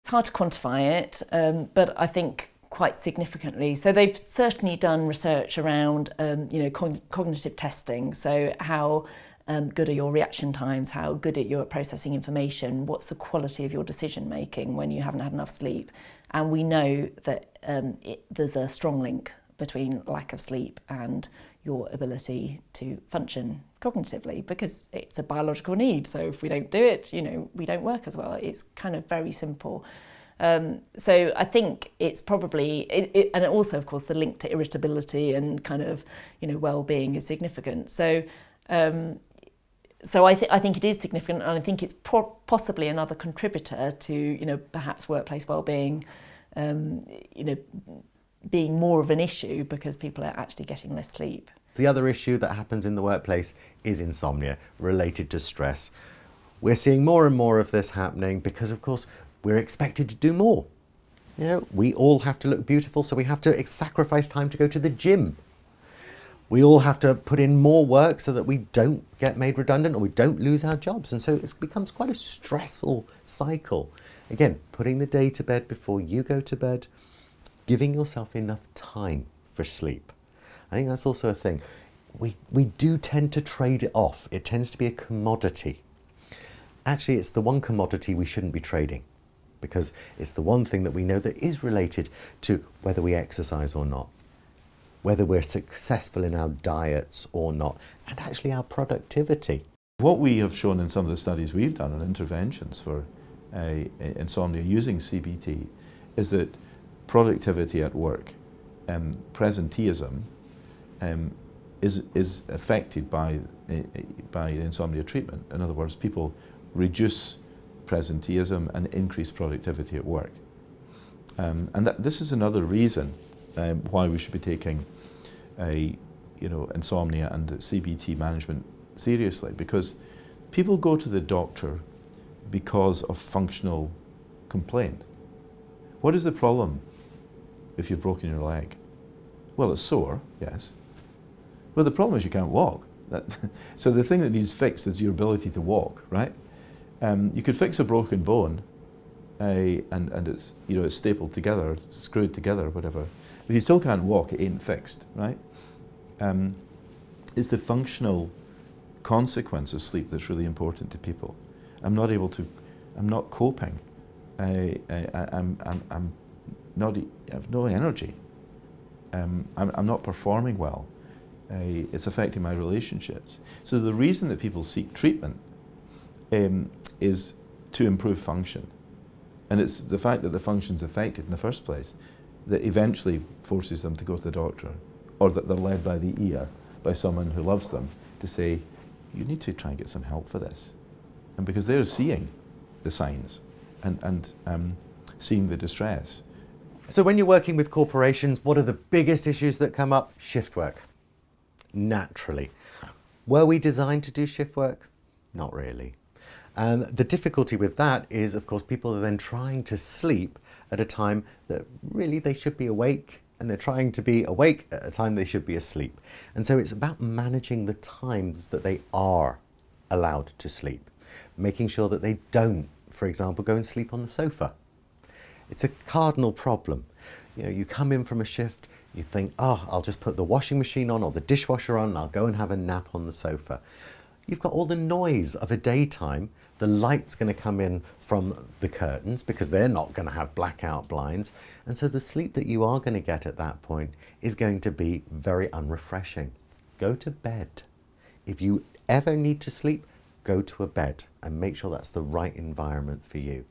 It's hard to quantify it, but I think quite significantly. So they've certainly done research around, cognitive testing. So how good are your reaction times? How good are you at processing information? What's the quality of your decision making when you haven't had enough sleep? And we know that there's a strong link between lack of sleep and your ability to function cognitively, because it's a biological need. So if we don't do it, we don't work as well. It's kind of very simple. So I think it's probably, and also of course the link to irritability and kind of, well-being is significant. So I think it is significant, and I think it's possibly another contributor to, perhaps workplace well-being, being more of an issue because people are actually getting less sleep. The other issue that happens in the workplace is insomnia related to stress. We're seeing more and more of this happening because, of course, we're expected to do more. We all have to look beautiful, so we have to sacrifice time to go to the gym. We all have to put in more work so that we don't get made redundant or we don't lose our jobs. And so it becomes quite a stressful cycle. Again, putting the day to bed before you go to bed, giving yourself enough time for sleep. I think that's also a thing. We do tend to trade it off. It tends to be a commodity. Actually, it's the one commodity we shouldn't be trading, because it's the one thing that we know that is related to whether we exercise or not, whether we're successful in our diets or not, and actually our productivity. What we have shown in some of the studies we've done on interventions for insomnia using CBT is that productivity at work and presenteeism is affected by insomnia treatment. In other words, people reduce presenteeism and increase productivity at work. And this is another reason why we should be taking insomnia and CBT management seriously, because people go to the doctor because of functional complaint. What is the problem if you've broken your leg? Well, it's sore, yes. Well, the problem is you can't walk. So the thing that needs fixed is your ability to walk, right? You could fix a broken bone and it's it's stapled together, it's screwed together, whatever. But you still can't walk, it ain't fixed, right? It's the functional consequence of sleep that's really important to people. I'm not coping. I have no energy. I'm not performing well. It's affecting my relationships. So the reason that people seek treatment is to improve function. And it's the fact that the function's affected in the first place that eventually forces them to go to the doctor, or that they're led by the ear, by someone who loves them, to say, you need to try and get some help for this. And because they're seeing the signs and seeing the distress. So when you're working with corporations, what are the biggest issues that come up? Shift work. Naturally. Were we designed to do shift work? Not really. And the difficulty with that is, of course, people are then trying to sleep at a time that really they should be awake, and they're trying to be awake at a time they should be asleep. And so it's about managing the times that they are allowed to sleep, making sure that they don't, for example, go and sleep on the sofa. It's a cardinal problem. You come in from a shift, you think, I'll just put the washing machine on or the dishwasher on and I'll go and have a nap on the sofa. You've got all the noise of a daytime. The light's going to come in from the curtains because they're not going to have blackout blinds. And so the sleep that you are going to get at that point is going to be very unrefreshing. Go to bed. If you ever need to sleep, go to a bed and make sure that's the right environment for you.